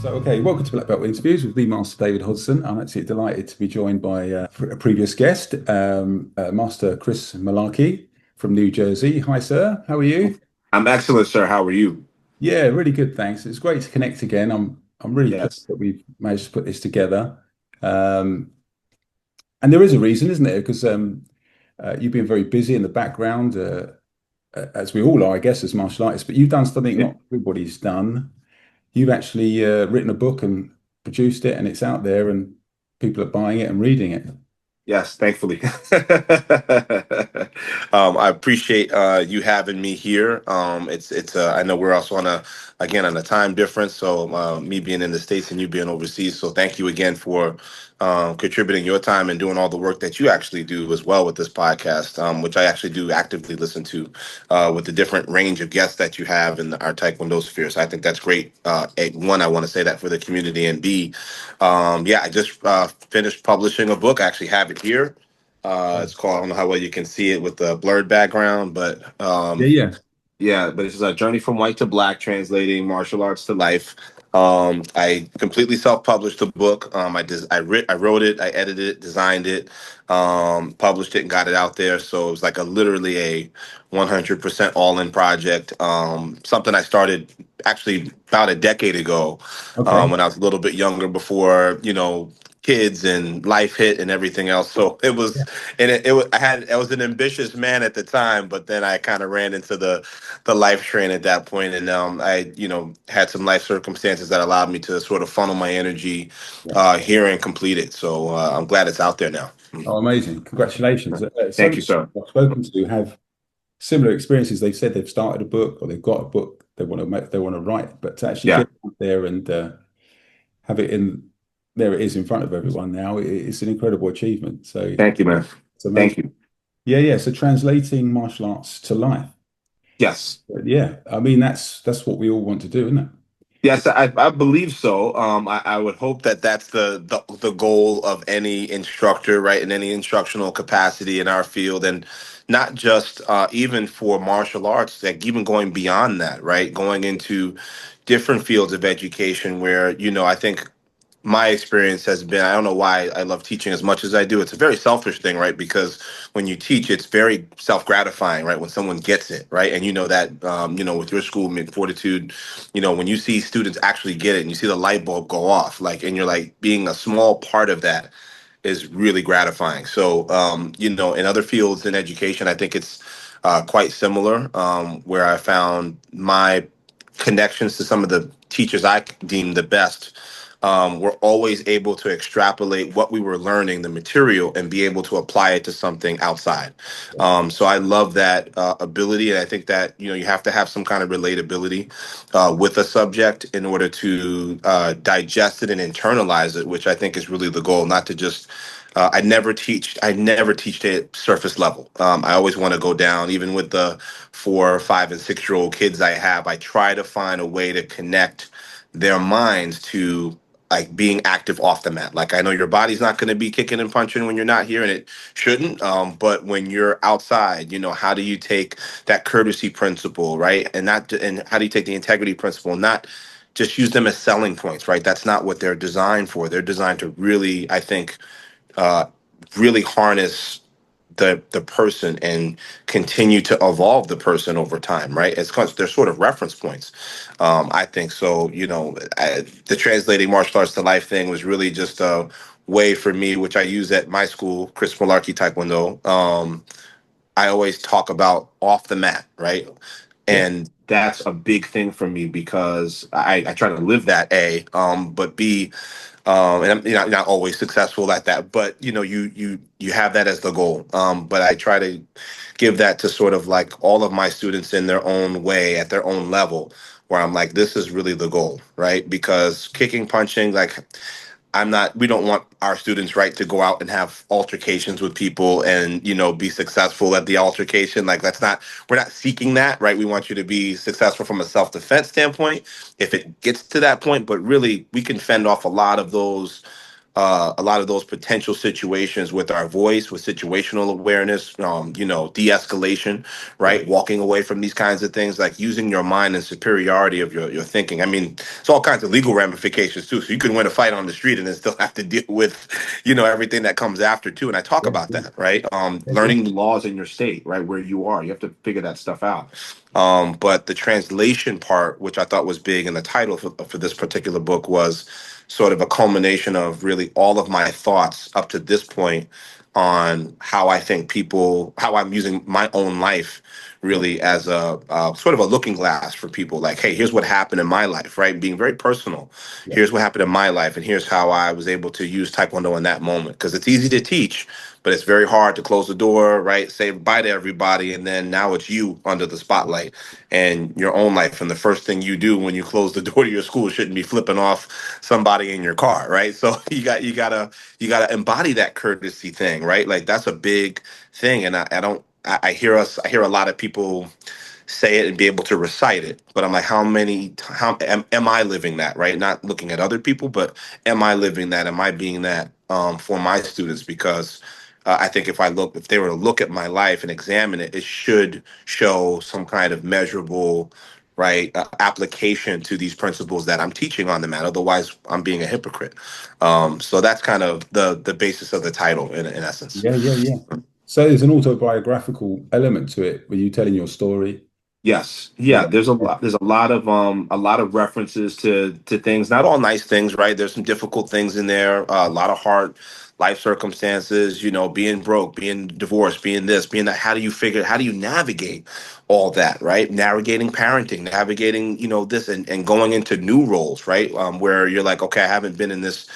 Okay, welcome to Black Belt Interviews with me, Master David Hodgson. I'm actually delighted to be joined by a previous guest, Master Chris Malarkey from New Jersey. Hi, sir. How are you? I'm excellent, sir. How are you? Yeah, really good, thanks. It's great to connect again. I'm really pleased Yes. that we've managed to put this together. Um, and there is a reason, isn't there? Because you've been very busy in the background, as we all are, I guess, as martial artists. But you've done something Yeah. not everybody's done. You've actually written a book and produced it, and it's out there, and people are buying it and reading it. Yes, thankfully. I appreciate you having me here. It's I know we're also on a time difference, so me being in the States and you being overseas. So thank you again for contributing your time and doing all the work that you actually do as well with this podcast, which I actually do actively listen to with the different range of guests that you have in our Taekwondo sphere. So I think that's great. One, I want to say that for the community, and B, yeah, I just finished publishing a book. I actually have it here. It's called, I don't know how well you can see it with the blurred background, but Yeah, yeah. yeah, but it's a journey from white to black, translating martial arts to life. I completely self-published the book. I wrote it, I edited it, designed it, published it, and got it out there. So it was like a literally a 100% all-in project. Something I started actually about a decade ago, Okay. when I was a little bit younger, before kids and life hit and everything else. So it was, and I was an ambitious man at the time, but then I kind of ran into the life train at that point, and I had some life circumstances that allowed me to sort of funnel my energy Yeah. here and complete it. So I'm glad it's out there now. Oh, amazing. Congratulations. So Thank many you, sir. people I've spoken to have similar experiences. They've said they've started a book or they've got a book they want to make, they want to write, but to actually Yeah, get it out there and have it in there, it is in front of everyone now. It's an incredible achievement. So thank you, man. it's amazing. Thank you. Yeah, yeah. So translating martial arts to life. Yes. But yeah, I mean that's what we all want to do, isn't it? Yes, I believe so. I would hope that that's the goal of any instructor, right, in any instructional capacity in our field, and not just even for martial arts, like even going beyond that, right, going into different fields of education where I think my experience has been, I don't know why I love teaching as much as I do. It's a very selfish thing, right? Because when you teach, it's very self-gratifying, right? When someone gets it, right? And you know that, with your school, Fortitude, when you see students actually get it and you see the light bulb go off, like, and you're like being a small part of that is really gratifying. So, in other fields in education, I think it's quite similar, where I found my connections to some of the teachers I deem the best, were always able to extrapolate what we were learning, the material, and be able to apply it to something outside. So I love that ability, and I think that you have to have some kind of relatability with a subject in order to digest it and internalize it, which I think is really the goal, not to just I never teach at surface level. I always want to go down, even with the 4, 5, and 6-year-old kids I have. I try to find a way to connect their minds to like being active off the mat. Like, I know your body's not going to be kicking and punching when you're not here, and it shouldn't. But when you're outside, how do you take that courtesy principle, right? And how do you take the integrity principle, and not just use them as selling points, right? That's not what they're designed for. They're designed to really, I think, uh, really harness the person and continue to evolve the person over time, right? It's because they're sort of reference points. I think so. The translating martial arts to life thing was really just a way for me, which I use at my school, Chris Malarkey Taekwondo. I always talk about off the mat, right? Yeah. And that's a big thing for me because I try to live that, but B, and I'm not always successful at that, but you have that as the goal. But I try to give that to sort of like all of my students in their own way, at their own level, where I'm like, this is really the goal, right? Because kicking, punching, like, we don't want our students, right, to go out and have altercations with people and, be successful at the altercation. Like, we're not seeking that, right? We want you to be successful from a self-defense standpoint if it gets to that point. But really, we can fend off a lot of those a lot of those potential situations with our voice, with situational awareness, de-escalation, Yeah. right? Walking away from these kinds of things, like using your mind and superiority of your thinking. I mean, it's all kinds of legal ramifications too. So you can win a fight on the street and then still have to deal with, everything that comes after too. And I talk Yeah. about Yeah. that, right? Yeah. Yeah. Learning the laws in your state, right, where you are. You have to figure that stuff out. But the translation part, which I thought was big in the title for this particular book, was sort of a culmination of really all of my thoughts up to this point on how I think people, how I'm using my own life Yeah. really as a sort of a looking glass for people. Like, hey, here's what happened in my life, right? Being very personal. Yeah. Here's what happened in my life, and here's how I was able to use Taekwondo in that moment. Because it's easy to teach, but it's very hard to close the door, right? Say bye to everybody, and then now it's you under the spotlight and your own life. And the first thing you do when you close the door to your school shouldn't be flipping off somebody in your car, right? So you gotta embody that courtesy thing, right? Like that's a big thing. And I don't I hear a lot of people say it and be able to recite it. But I'm like, how am I living that, right? Not looking at other people, but am I living that? Am I being that for my students? Because I think if they were to look at my life and examine it, it should show some kind of measurable, right, application to these principles that I'm teaching on the mat. Otherwise, I'm being a hypocrite. So that's kind of the basis of the title in essence. Yeah. Yeah. Yeah. So there's an autobiographical element to it where you telling your story. Yes. Yeah. Yeah, there's a lot of references to things, not all nice things, right? There's some difficult things in there, a lot of hard life circumstances, being broke, being divorced, being this, being that. How do you navigate all that, right? Navigating parenting, navigating, this and going into new roles, right? Where you're like, okay, I haven't been in this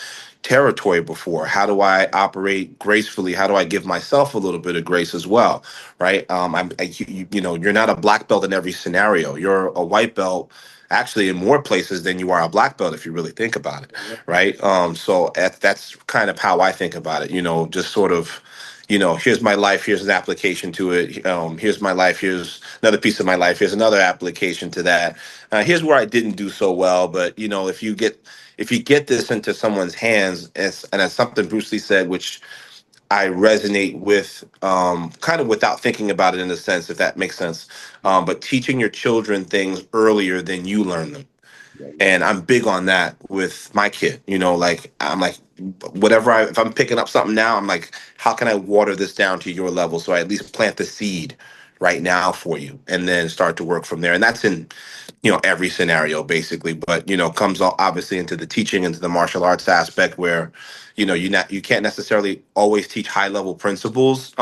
territory before. How do I operate gracefully? How do I give myself a little bit of grace as well? Right? You're not a black belt in every scenario. You're a white belt actually in more places than you are a black belt if you really think about it, right? So that's kind of how I think about it. Just sort of. Here's my life. Here's an application to it. Here's my life. Here's another piece of my life. Here's another application to that. Here's where I didn't do so well. But if you get this into someone's hands, and it's something Bruce Lee said, which I resonate with, kind of without thinking about it in a sense, if that makes sense. But teaching your children things earlier than you learn them. Yeah. Yeah. And I'm big on that with my kid. Like I'm like, if I'm picking up something now, I'm like, how can I water this down to your level so I at least plant the seed right now for you, and then start to work from there. And that's in every scenario basically, but comes obviously into the teaching, into the martial arts aspect, where you can't necessarily always teach high level principles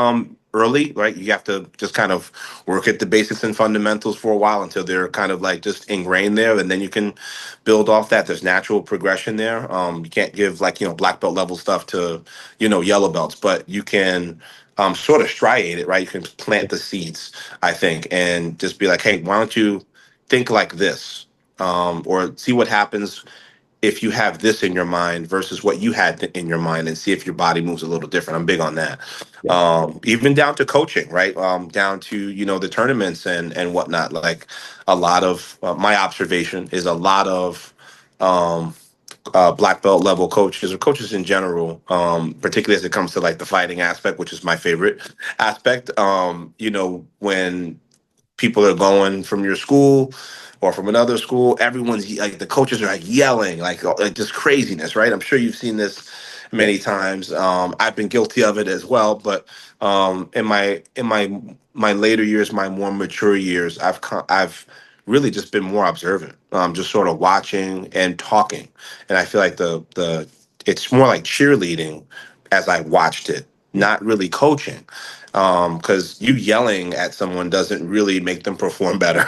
early, right? You have to just kind of work at the basics and fundamentals for a while until they're kind of like just ingrained there, and then you can build off that. There's natural progression there. You can't give like black belt level stuff to yellow belts, but you can sort of striate it, right? You can plant the seeds, I think, and just be like, hey, why don't you think like this, or see what happens if you have this in your mind versus what you had in your mind, and see if your body moves a little different. I'm big on that. Yeah. Even down to coaching, right? Down to the tournaments and whatnot. Like a lot of my observation is a lot of um, black belt level coaches or coaches in general, particularly as it comes to like the fighting aspect, which is my favorite aspect. When people are going from your school or from another school, everyone's like, the coaches are like yelling like just craziness, right? I'm sure you've seen this Yeah. many times. I've been guilty of it as well, but in my later years, my more mature years, I've really just been more observant, just sort of watching and talking. And I feel like the it's more like cheerleading as I watched it, Yeah. not really coaching, because you yelling at someone doesn't really make them perform better,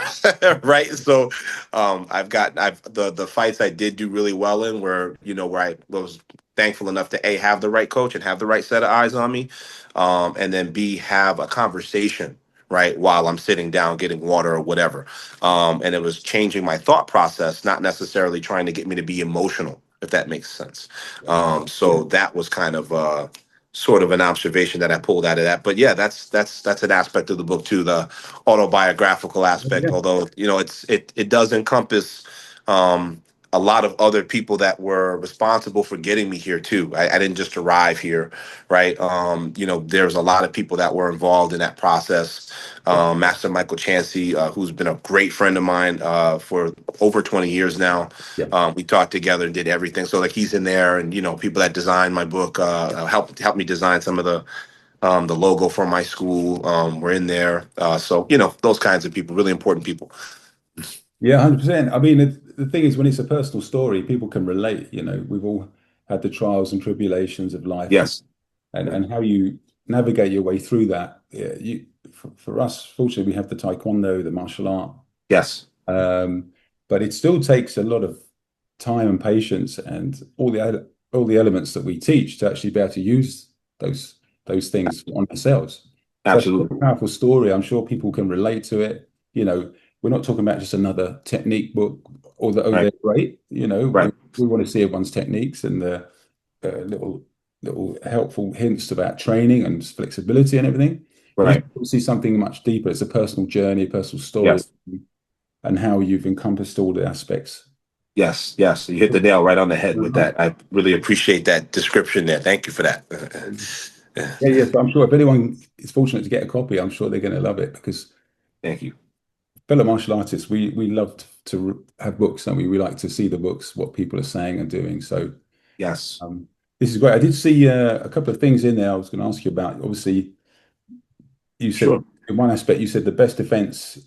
right? So I've the fights I did do really well in, where where I was thankful enough to A, have the right coach and have the right set of eyes on me, and then B, have a conversation, right, while I'm sitting down getting water or whatever. And it was changing my thought process, not necessarily trying to get me to be emotional, if that makes sense. So that was kind of sort of an observation that I pulled out of that. But yeah, that's an aspect of the book too, the autobiographical aspect. Yeah. Although it does encompass um, a lot of other people that were responsible for getting me here too. I didn't just arrive here, right? There's a lot of people that were involved in that process. Yeah. Master Michael Chansey, who's been a great friend of mine for over 20 years now. Yeah. We talked together and did everything. So like he's in there, and people that designed my book helped me design some of the logo for my school. Were in there. So those kinds of people, really important people. Yeah, 100%. I mean, the thing is, when it's a personal story, people can relate. We've all had the trials and tribulations of life, Yes. Yeah. and how you navigate your way through that. Yeah, for us, fortunately, we have the taekwondo, the martial art, Yes. um, but it still takes a lot of time and patience and all the elements that we teach to actually be able to use those those things on ourselves. So it's a Absolutely. very powerful story. I'm sure people can relate to it. We're not talking about just another technique book, although Right. they're great. Right. We want to see everyone's techniques and the little helpful hints about training and flexibility and everything. But you Right. see something much deeper. It's a personal journey, a personal story, Yes. and how you've encompassed all the aspects. Yes. Yes. You hit the nail right on the head with Uh-huh. that. I really appreciate that description there. Thank you for that. Yeah. Yeah, yeah. So I'm sure if anyone is fortunate to get a copy, I'm sure they're going to love it because Thank you. fellow martial artists, we love to have books, and we like to see the books, what people are saying and doing. So Yes. this is great. I did see a couple of things in there I was going to ask you about. Obviously, you said Sure. in one aspect, you said the best defense,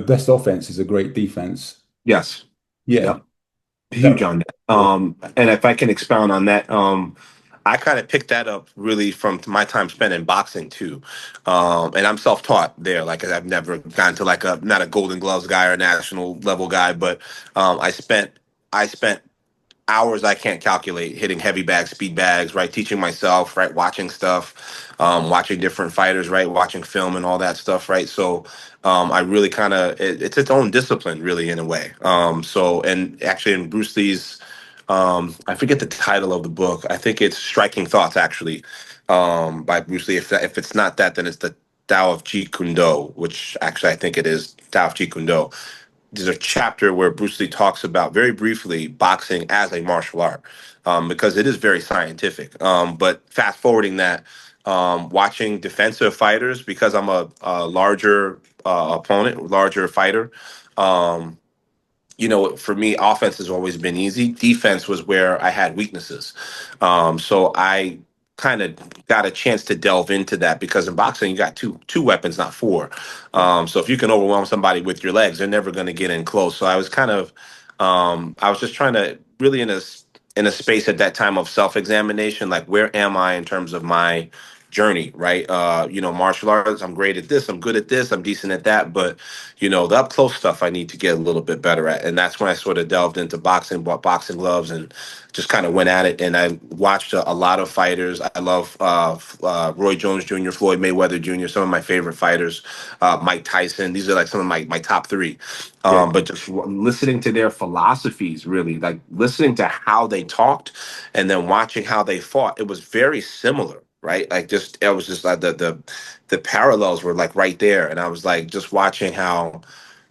best offense is a great defense. Yes. Yeah, Yep. that Huge on that. yeah, And if I can expound on that, I kind of picked that up really from my time spent in boxing too. And I'm self-taught there. Like I've never gone to like not a Golden Gloves guy or national level guy, but I spent hours I can't calculate hitting heavy bags, speed bags, right? Teaching myself, right? Watching stuff, watching different fighters, right? Watching film and all that stuff, right? So I really kind of it's its own discipline, really, in a way. And actually, in Bruce Lee's, I forget the title of the book. I think it's Striking Thoughts, actually, by Bruce Lee. If it's not that, then it's the Tao of Jeet Kune Do, which actually I think it is Tao of Jeet Kune Do. There's a chapter where Bruce Lee talks about very briefly boxing as a martial art, because it is very scientific. But fast forwarding that, watching defensive fighters, because I'm a larger opponent, larger fighter. Um, for me, offense has always been easy. Defense was where I had weaknesses. So I kind of got a chance to delve into that because in boxing you got two weapons, not four. yeah, So if you can overwhelm somebody with your legs, they're never going to get in close. So I was kind of, I was just trying to really in a space at that time of self examination, like where am I in terms of my journey, right? Martial arts, I'm great at this, I'm good at this, I'm decent at that, but the up close stuff I need to get a little bit better at. And that's when I sort of delved into boxing, bought boxing gloves, and just kind of went at it. And I watched a lot of fighters. I love Roy Jones Jr., Floyd Mayweather Jr., some of my favorite fighters, Mike Tyson. These are like some of my top three. yeah, But just listening to their philosophies, really, like listening to how they talked and then watching how they fought, it was very similar. Right, like just it was just like the parallels were like right there, and I was like just watching how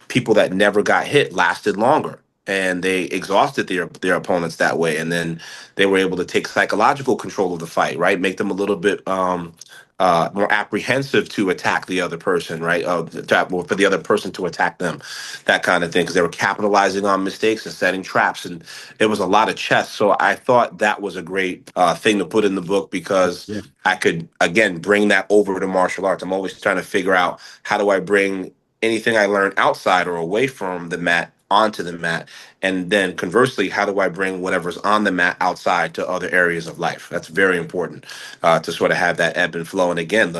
people that never got hit lasted longer and they exhausted their opponents that way, and then they were able to take psychological control of the fight, right, make them a little bit more apprehensive to attack the other person, right, for the other person to attack them, that kind of thing, because they were capitalizing on mistakes and setting traps, and it was a lot of chess. So I thought that was a great thing to put in the book because yeah, I could again bring that over to martial arts. I'm always trying to figure out how do I bring anything I learn outside or away from the mat onto the mat. And then conversely, how do I bring whatever's on the mat outside to other areas of life? That's very important to sort of have that ebb and flow. And again,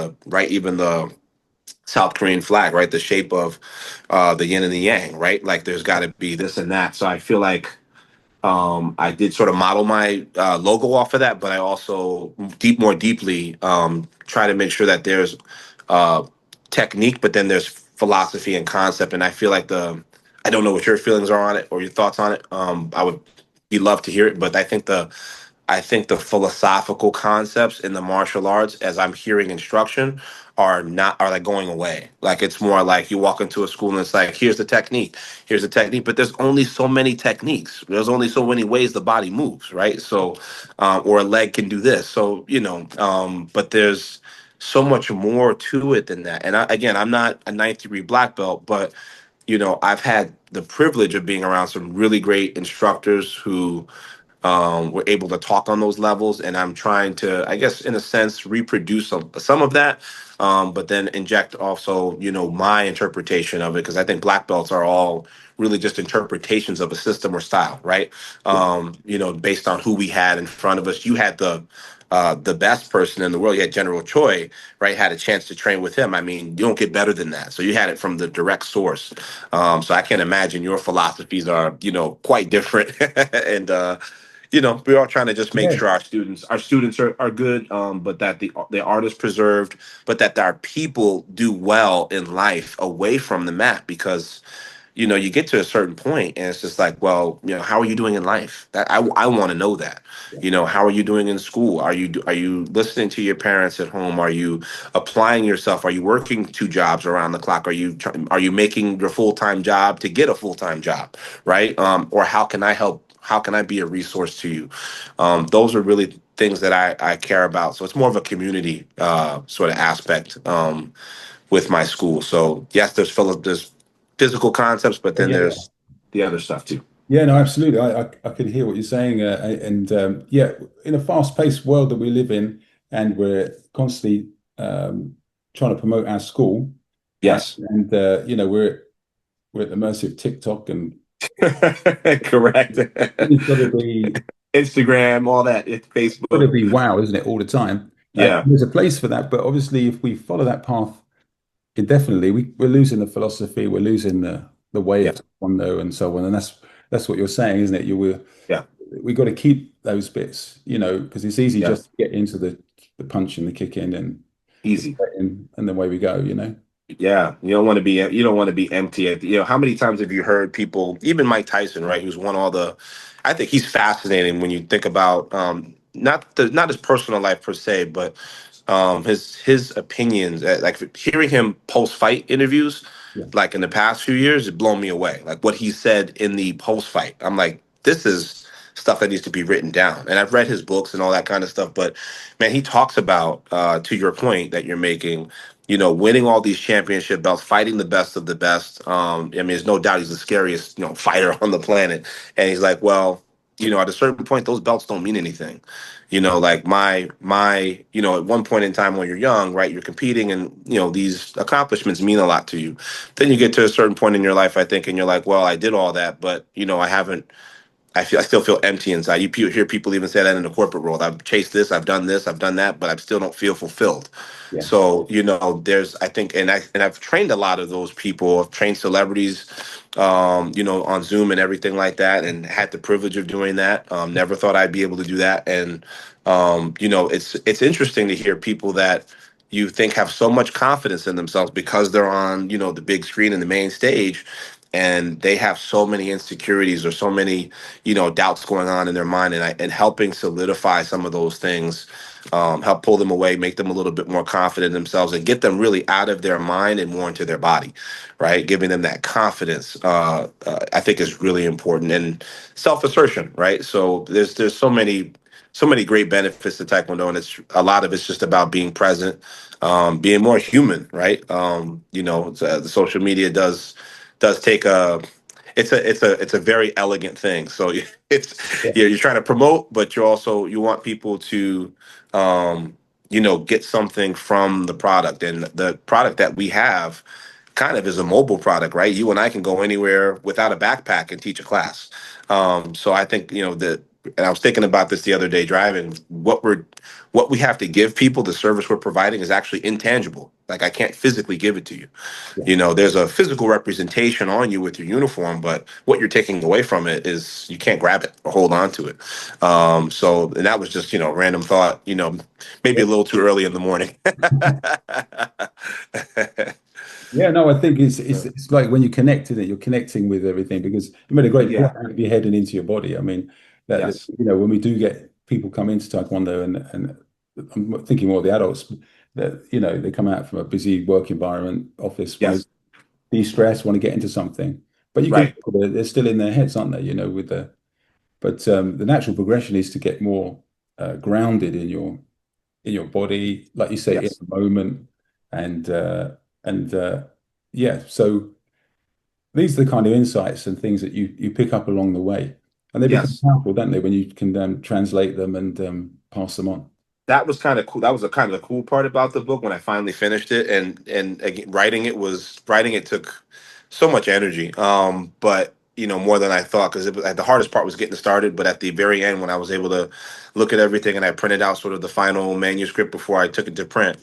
even the South Korean flag, right? The shape of the yin and the yang, right? Like there's got to be this and that. So I feel like I did sort of model my logo off of that, but I also more deeply try to make sure that there's uh, technique, but then there's philosophy and concept. And I feel like I don't know what your feelings are on it or your thoughts on it. I would be love to hear it, but I think I think the philosophical concepts in the martial arts, as I'm hearing instruction, are like going away. Like it's more like you walk into a school and it's like, here's the technique, but there's only so many techniques. There's only so many ways the body moves, right? So, or a leg can do this. So but there's so much more to it than that. And again, I'm not a ninth degree black belt, but I've had the privilege of being around some really great instructors who were able to talk on those levels, and I'm trying to, I guess, in a sense, reproduce some of that, but then inject also, my interpretation of it, because I think black belts are all really just interpretations of a system or style, right? Yeah. Based on who we had in front of us. You had the best person in the world. You had General Choi, right? Had a chance to train with him. I mean, you don't get better than that. So you had it from the direct source. So I can't imagine your philosophies are, quite different. And we're all trying to just make Yeah. sure our students are good, but that the art is preserved, but that our people do well in life away from the mat, because you get to a certain point and it's just like, well, how are you doing in life? That I want to know that. Yeah. How are you doing in school? Are you listening to your parents at home? Are you applying yourself? Are you working two jobs around the clock? Are you making your full-time job to get a full-time job, right? Or how can I help? How can I be a resource to you? Those are really things that I care about. So it's more of a community sort of aspect with my school. So yes, there's physical concepts, but then Yeah. there's the other stuff too. Yeah, no, absolutely. I can hear what you're saying, and yeah, in a fast-paced world that we live in, and we're constantly trying to promote our school, Yes. and we're at the mercy of TikTok, and Correct. it's got to be Instagram, all that, got to Facebook. be wow, isn't it, all the time? Yeah. There's a place for that, but obviously, if we follow that path indefinitely, we're losing the philosophy, we're losing the way Yeah. of taekwondo and so on, and that's what you're saying, isn't it? Yeah. We got to keep those bits, because it's easy Yeah. just to get into the punch and the kick in Easy. and the way we go. Yeah, you don't want to be empty. How many times have you heard people, even Mike Tyson, right, who's won all the, I think he's fascinating when you think about not his personal life per se, but his opinions. Like hearing him post fight interviews, Yeah, like in the past few years, it blown me away. Like what he said in the post fight, I'm like, this is stuff that needs to be written down. And I've read his books and all that kind of stuff, but man, he talks about to your point that you're making, winning all these championship belts, fighting the best of the best. I mean, there's no doubt he's the scariest, fighter on the planet. And he's like, well, at a certain point, those belts don't mean anything. Like at one point in time when you're young, right, you're competing and, these accomplishments mean a lot to you. Then you get to a certain point in your life, I think, and you're like, well, I did all that, but, I haven't, I still feel empty inside. Hear people even say that in the corporate world. I've chased this, I've done this, I've done that, but I still don't feel fulfilled. yeah, So there's I think, and I've trained a lot of those people. I've trained celebrities, on Zoom and everything like that, and had the privilege of doing that. Never thought I'd be able to do that, and it's interesting to hear people that you think have so much confidence in themselves because they're on the big screen and the main stage, and they have so many insecurities or so many doubts going on in their mind, and helping solidify some of those things, help pull them away, make them a little bit more confident in themselves, and get them really out of their mind and more into their body, right? Giving them that confidence, I think is really important, and self-assertion, right? So there's so many great benefits to Taekwondo, and it's a lot of it's just about being present, being more human, right? The social media does take a it's a very elegant thing. So it's yeah, you're trying to promote, but you want people to get something from the product, and the product that we have kind of is a mobile product, right? You and I can go anywhere without a backpack and teach a class. So I think and I was thinking about this the other day driving. What we have to give people, the service we're providing, is actually intangible. Like I can't physically give it to you. yeah. There's a physical representation on you with your uniform, but what you're taking away from it is you can't grab it or hold on to it. And that was just, random thought, maybe a little too early in the morning. Yeah, no, I think it's like when you connect in it, you're connecting with everything because you made a great point Yeah. out of your head and into your body. I mean, Yes. when we do get people come into Taekwondo, and I'm thinking more of the adults that, they come out from a busy work environment, office, want to Yes. de-stress, want to get into something. But you can, Right. they're still in their heads, aren't they? With but the natural progression is to get more grounded in your body, like you say, in Yes. the moment, and and yeah. So these are the kind of insights and things that you pick up along the way, and they become Yes. powerful, don't they, when you can translate them and pass them on. That was kind of cool. That was a kind of the cool part about the book when I finally finished it, and again, writing it took so much energy. But more than I thought, because the hardest part was getting started. But at the very end, when I was able to look at everything and I printed out sort of the final manuscript before I took it to print,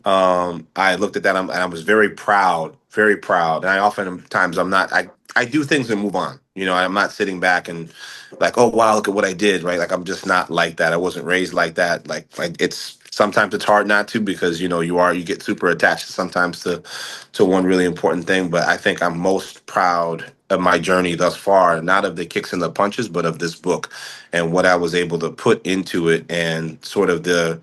I looked at that, and I was very proud, very proud. And I oftentimes I'm not. I do things and move on. I'm not sitting back and like, oh wow, look at what I did, right? Like I'm just not like that. I wasn't raised like that. Like it's sometimes it's hard not to, because you get super attached sometimes to one really important thing. But I think I'm most proud of my journey thus far, not of the kicks and the punches, but of this book and what I was able to put into it, and sort of the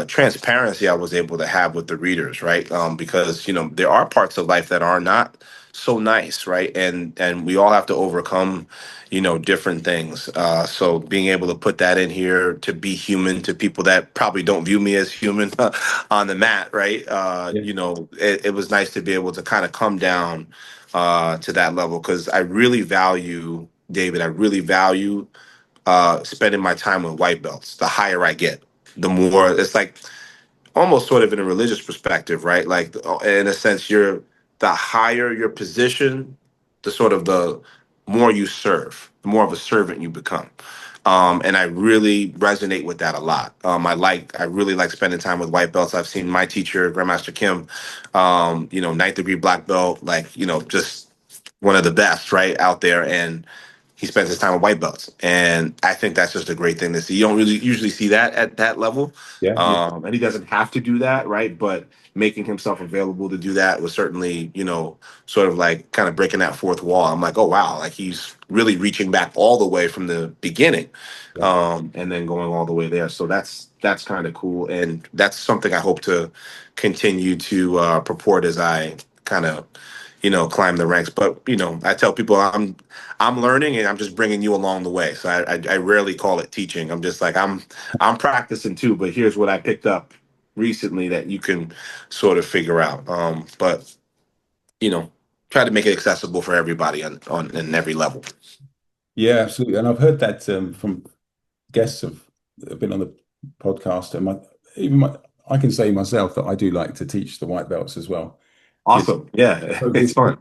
transparency I was able to have with the readers, right? Because there are parts of life that are not so nice, right? And we all have to overcome, different things. So being able to put that in here, to be human to people that probably don't view me as human on the mat, right? Yeah, It was nice to be able to kind of come down to that level, because I really value, David. I really value spending my time with white belts. The higher I get, the more it's like almost sort of in a religious perspective, right? Like in a sense, the higher your position, the more you serve, the more of a servant you become. And I really resonate with that a lot. I really like spending time with white belts. I've seen my teacher, Grandmaster Kim, ninth degree black belt, like, just one of the best, right, out there. And he spends his time with white belts. And I think that's just a great thing to see. You don't really usually see that at that level. yeah, yeah, And he doesn't have to do that, right? But making himself available to do that was certainly, sort of like kind of breaking that fourth wall. I'm like, oh wow, like he's really reaching back all the way from the beginning, yeah. and then going all the way there. So that's kind of cool, and that's something I hope to continue to purport as I kind of climb the ranks. But I tell people I'm learning, and I'm just bringing you along the way. So I rarely call it teaching. I'm just like I'm practicing too. But here's what I picked up recently that you can sort of figure out. But you know, try to make it accessible for everybody on in every level. Yeah, absolutely. And I've heard that from guests that have been on the podcast, and even my, I can say myself that I do like to teach the white belts as well. You Awesome. Yeah, know, it's fun.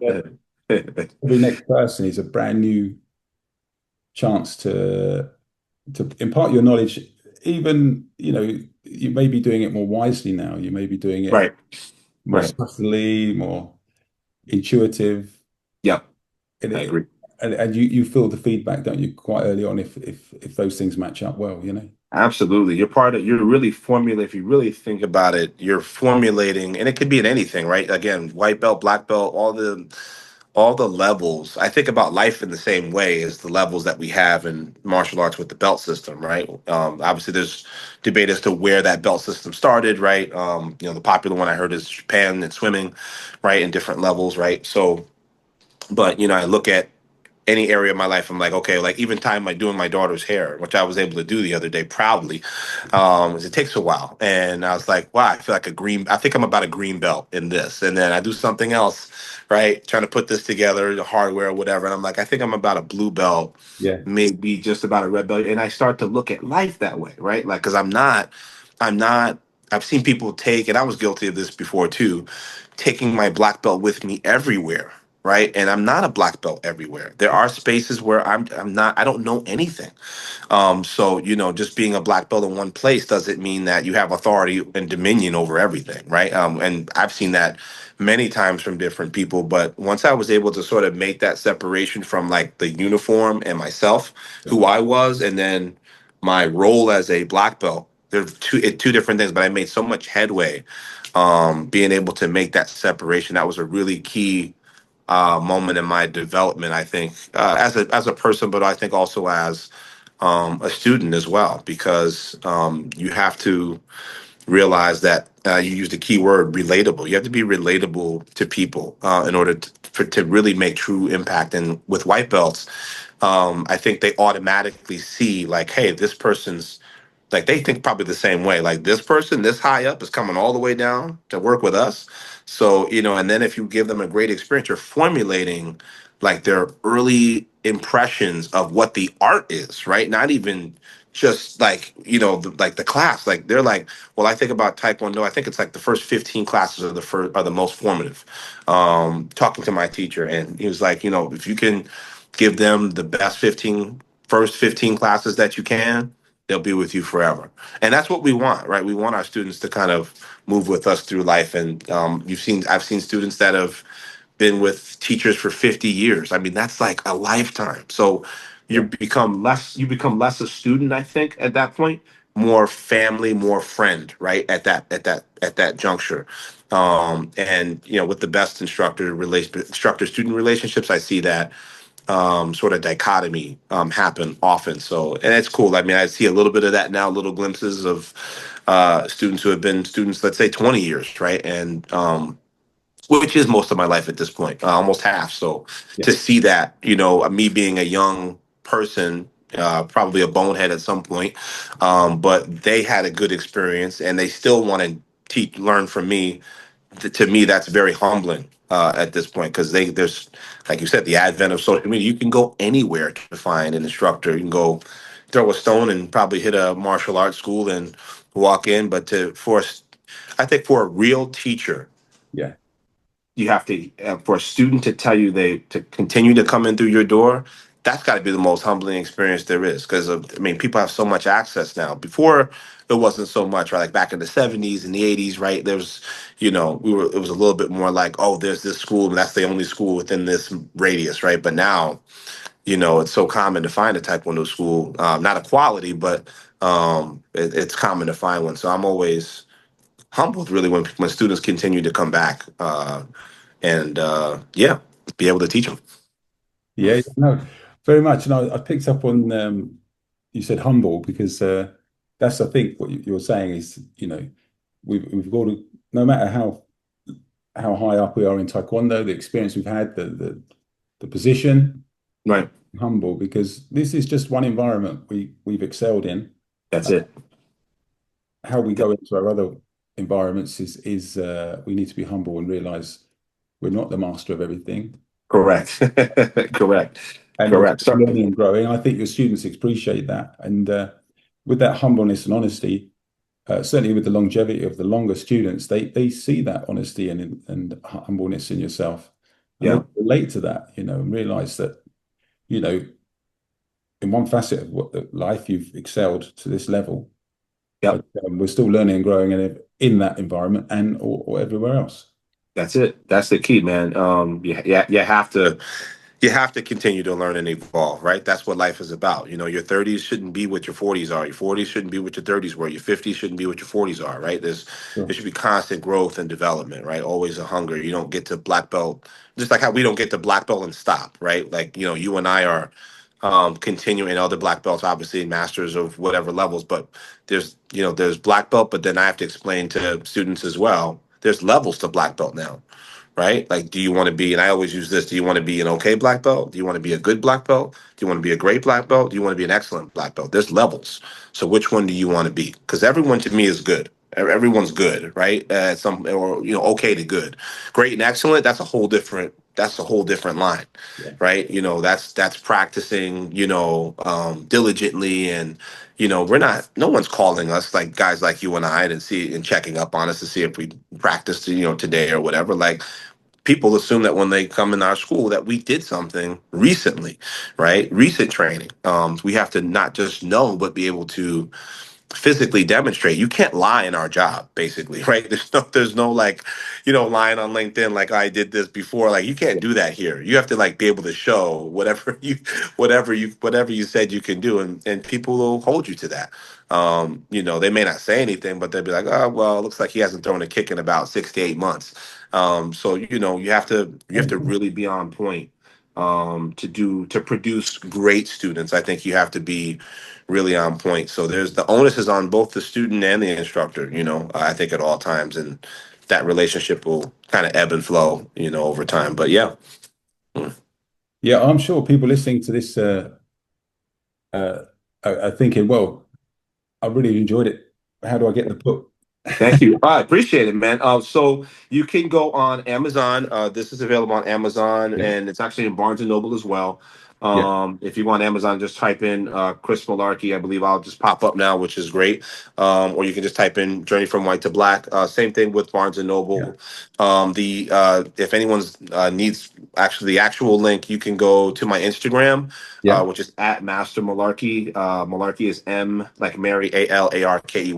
every next person is a brand new chance to impart your knowledge. Even, you may be doing it more wisely now. You may be doing it Right. more Right. subtly, more intuitive, Yep. and I it, agree. and you feel the feedback, don't you, quite early on if those things match up well. Absolutely. You're really formulating, if you really think about it, you're formulating, and it could be in anything, right? Again, white belt, black belt, all the levels. I think about life in the same way as the levels that we have in martial arts with the belt system, right? Obviously there's debate as to where that belt system started, right? The popular one I heard is Japan and swimming, right? In different levels, right? So, but I look at any area of my life, I'm like, okay, like even time like doing my daughter's hair, which I was able to do the other day proudly. It takes a while. And I was like, wow, I think I'm about a green belt in this. And then I do something else, right? Trying to put this together, the hardware, whatever. And I'm like, I think I'm about a blue belt, Yeah, maybe just about a red belt. And I start to look at life that way, right? Like, cause I'm not, I've seen people take, and I was guilty of this before too, taking my black belt with me everywhere, right? And I'm not a black belt everywhere. There are spaces where I'm not, I don't know anything. So just being a black belt in one place doesn't mean that you have authority and dominion over everything, right? And I've seen that many times from different people. But once I was able to sort of make that separation from like the uniform and myself, yeah, who I was, and then my role as a black belt, they're two different things. But I made so much headway, being able to make that separation. That was a really key moment in my development, I think, as a person, but I think also as a student as well, because you have to realize that you used the key word relatable. You have to be relatable to people in order to really make true impact. And with white belts, I think they automatically see like, hey, this person's like they think probably the same way. Like this person, this high up, is coming all the way down to work with us. So, and then if you give them a great experience, you're formulating like their early impressions of what the art is, right? Not even just like, like the class. Like they're like, well, I think about Taekwondo, I think it's like the first 15 classes are the most formative. Talking to my teacher, and he was like, if you can give them the best first 15 classes that you can, they'll be with you forever. And that's what we want, right? We want our students to kind of move with us through life. And I've seen students that have been with teachers for 50 years. I mean, that's like a lifetime. So Yeah. you become less a student, I think, at that point, more family, more friend, right? At that juncture. And with the best instructor student relationships, I see that sort of dichotomy happen often. So, and it's cool. I mean, I see a little bit of that now, little glimpses of students who have been students, let's say 20 years, right? And which is most of my life at this point, almost half. So Yeah. to see that, me being a young person, probably a bonehead at some point, but they had a good experience and they still want to learn from me. To me, that's very humbling at this point, because there's, like you said, the advent of social media. You can go anywhere to find an instructor. You can go throw a stone and probably hit a martial arts school and walk in. But I think for a real teacher, Yeah. you have to for a student to tell you they to continue to come in through your door. That's got to be the most humbling experience there is, because I mean, people have so much access now. Before, it wasn't so much, right? Like back in the '70s and the '80s, right? There was, it was a little bit more like, oh, there's this school and that's the only school within this radius, right? But now, it's so common to find a Taekwondo school, not a quality, but it's common to find one. So I'm always humbled, really, when students continue to come back. And yeah, be able to teach them. Yeah. No, very much. And I picked up on you said humble because that's I think what you're saying is we've got to, no matter how high up we are in Taekwondo, the experience we've had, the position, Right. humble because this is just one environment we've excelled in. That's it. How we go into our other environments is we need to be humble and realize we're not the master of everything, Correct. Correct. and we're Correct. So, learning and growing. I think your students appreciate that, and with that humbleness and honesty, certainly with the longevity of the longer students, they see that honesty and humbleness in yourself, and they yeah. relate to that, and realize that you know in one facet of life you've excelled to this level, Yep. but we're still learning and growing in that environment and or everywhere else. That's it. That's the key, man. You have to continue to learn and evolve, right? That's what life is about. Your 30s shouldn't be what your 40s are. Your 40s shouldn't be what your 30s were. Your 50s shouldn't be what your 40s are, right? There Sure. should be constant growth and development, right? Always a hunger. You don't get to black belt, just like how we don't get to black belt and stop, right? Like, you and I are continuing other black belts, obviously masters of whatever levels, but there's black belt, but then I have to explain to students as well, there's levels to black belt now, right? Like, do you want to be, and I always use this, do you want to be an okay black belt? Do you want to be a good black belt? Do you want to be a great black belt? Do you want to be an excellent black belt? There's levels. So which one do you want to be? Because everyone to me is good. Everyone's good, right? Some or okay to good, great and excellent. That's a whole different line, Yeah. right? That's practicing, diligently, and we're not. No one's calling us like guys like you and I and checking up on us to see if we practiced, today or whatever. Like, people assume that when they come in our school that we did something recently, right? Recent training. We have to not just know, but be able to physically demonstrate. You can't lie in our job, basically, right? There's no like, lying on LinkedIn like I did this before. Like, you can't do that here. You have to like be able to show whatever you said you can do, and people will hold you to that. They may not say anything, but they'll be like, oh well, it looks like he hasn't thrown a kick in about 6 to 8 months. So you have to really be on point to produce great students. I think you have to be really on point. So there's the onus is on both the student and the instructor. I think at all times, and that relationship will kind of ebb and flow, over time. But yeah. Mm. Yeah, I'm sure people listening to this are thinking, well, I really enjoyed it. How do I get the book? Thank you. I appreciate it, man. So you can go on Amazon. This is available on Amazon, Yeah, and it's actually in Barnes and Noble as well. yeah, If you want Amazon, just type in Chris Malarkey. I believe I'll just pop up now, which is great. Or you can just type in Journey from White to Black. Same thing with Barnes and yeah, Noble. The If anyone's needs actually the actual link, you can go to my Instagram, yeah, which is at Master Malarkey. Malarkey is M like Mary, Alarkey,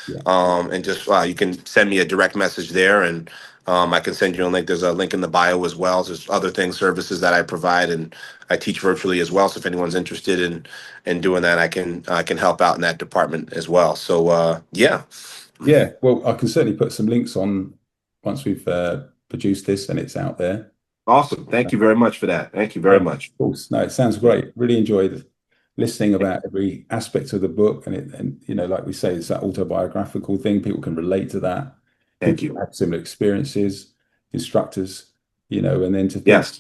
yeah. and just you can send me a direct message there, and I can send you a link. There's a link in the bio as well. There's other things, services that I provide, and I teach virtually as well. So if anyone's interested in doing that, I can help out in that department as well. So yeah. Yeah, well, I can certainly put some links on once we've produced this and it's out there. Awesome. Thank you very much for that. Thank you Yeah, very of much. course. No, it sounds great. Really enjoyed listening about every aspect of the book, and like we say, it's that autobiographical thing. People can relate to that. Thank People you. have similar experiences, instructors, and then to think Yes.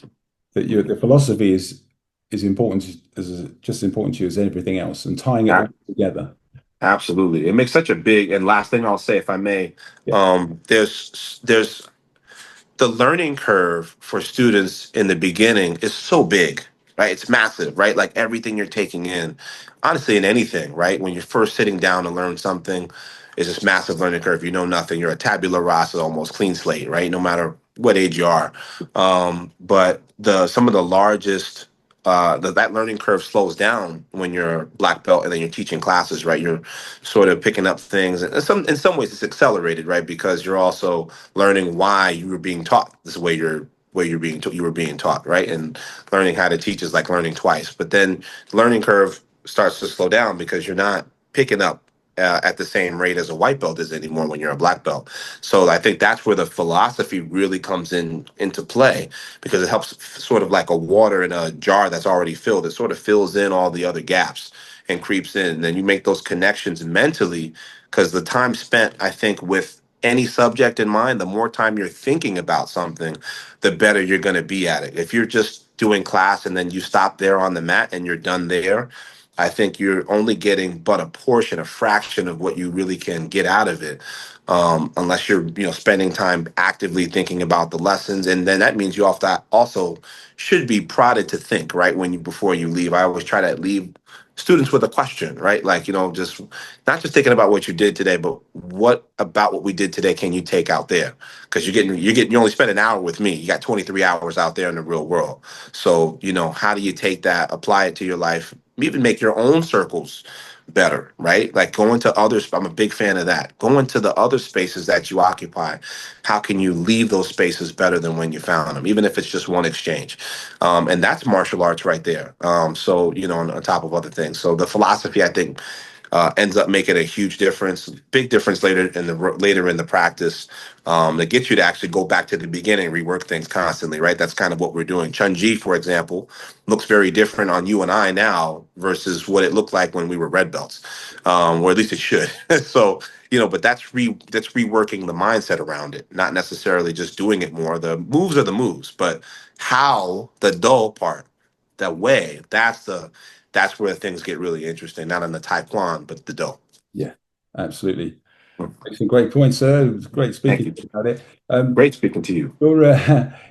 that the philosophy is important as just as important to you as everything else, and tying it A- all together. Absolutely. It makes such a big, and last thing I'll say, if I may, Yeah, there's the learning curve for students in the beginning is so big, right? It's massive, right? Like everything you're taking in, honestly, in anything, right? When you're first sitting down to learn something, is this massive learning curve. You know nothing. You're a tabula rasa, almost clean slate, right? No matter what age you are. But the some of the largest that learning curve slows down when you're black belt and then you're teaching classes, right? You're sort of picking up things, and in some ways it's accelerated, right? Because you're also learning why you were being taught this way you were being taught, right? And learning how to teach is like learning twice. But then the learning curve starts to slow down because you're not picking up at the same rate as a white belt is anymore when you're a black belt. So I think that's where the philosophy really comes into play, because it helps sort of like a water in a jar that's already filled. It sort of fills in all the other gaps and creeps in. And then you make those connections mentally, because the time spent, I think, with any subject in mind, the more time you're thinking about something, the better you're going to be at it. If you're just doing class and then you stop there on the mat and you're done there, I think you're only getting but a portion, a fraction of what you really can get out of it, unless you're spending time actively thinking about the lessons. And then that means you also should be prodded to think, right, when you before you leave. I always try to leave students with a question, right? Like, just not just thinking about what you did today, but what about what we did today can you take out there? Because you only spend an hour with me. You got 23 hours out there in the real world. So, how do you take that, apply it to your life, even make your own circles better, right? Like going to others. I'm a big fan of that. Going to the other spaces that you occupy. How can you leave those spaces better than when you found them, even if it's just one exchange? And that's martial arts right there. So, on top of other things. So the philosophy, I think, ends up making a huge difference, big difference later in the practice, that gets you to actually go back to the beginning, rework things constantly, right? That's kind of what we're doing. Chun-Ji, for example, looks very different on you and I now versus what it looked like when we were red belts, or at least it should. So, but that's reworking the mindset around it, not necessarily just doing it more. The moves are the moves, but how the dull part, the way, that's where things get really interesting, not in the taekwondo, but the do. yeah, absolutely. Some great points, sir. It was great Thank speaking you. about it. Um, Great speaking to you.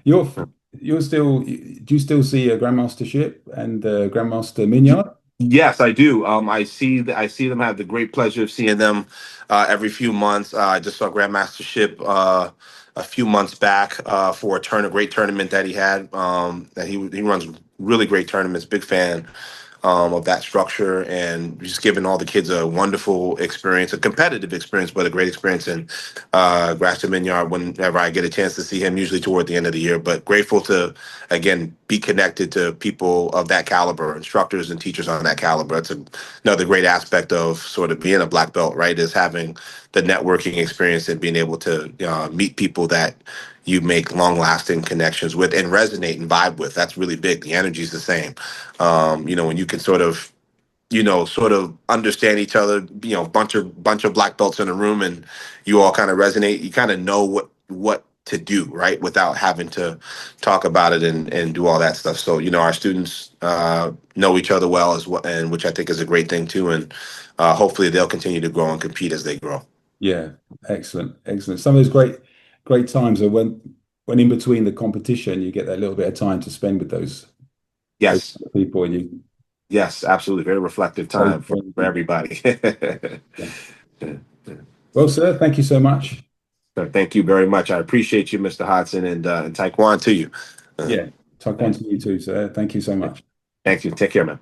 you're you're still do you still see a Grandmastership and Grandmaster Minyard? Yes, I do. I see them. Have the great pleasure of seeing them every few months. I just saw Grandmastership a few months back for a great tournament that he had. That he runs really great tournaments. Big fan of that structure, and just giving all the kids a wonderful experience, a competitive experience, but a great experience in Grafton Minyard whenever I get a chance to see him, usually toward the end of the year. But grateful to, again, be connected to people of that caliber, instructors and teachers on that caliber. Another great aspect of sort of being a black belt, right, is having the networking experience and being able to meet people that you make long lasting connections with and resonate and vibe with. That's really big. The energy is the same. When you can sort of understand each other, bunch of black belts in a room, and you all kind of resonate. You kind of know what to do, right, without having to talk about it and do all that stuff. So our students know each other well as well, and which I think is a great thing too. And hopefully they'll continue to grow and compete as they grow. Yeah, excellent, excellent. Some of those great times are when in between the competition, you get that little bit of time to spend with those Yes, people, and you yes, absolutely. Very reflective time for everybody. yeah. Well, sir, thank you so much. So thank you very much. I appreciate you, Mr. Hodson, and Taekwon to you. Uh, Yeah, talk on to you too, sir. Thank you so much. Thank you. Take care, man.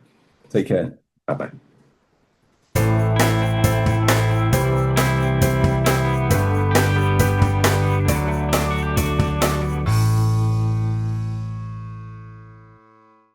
Take care. Bye bye.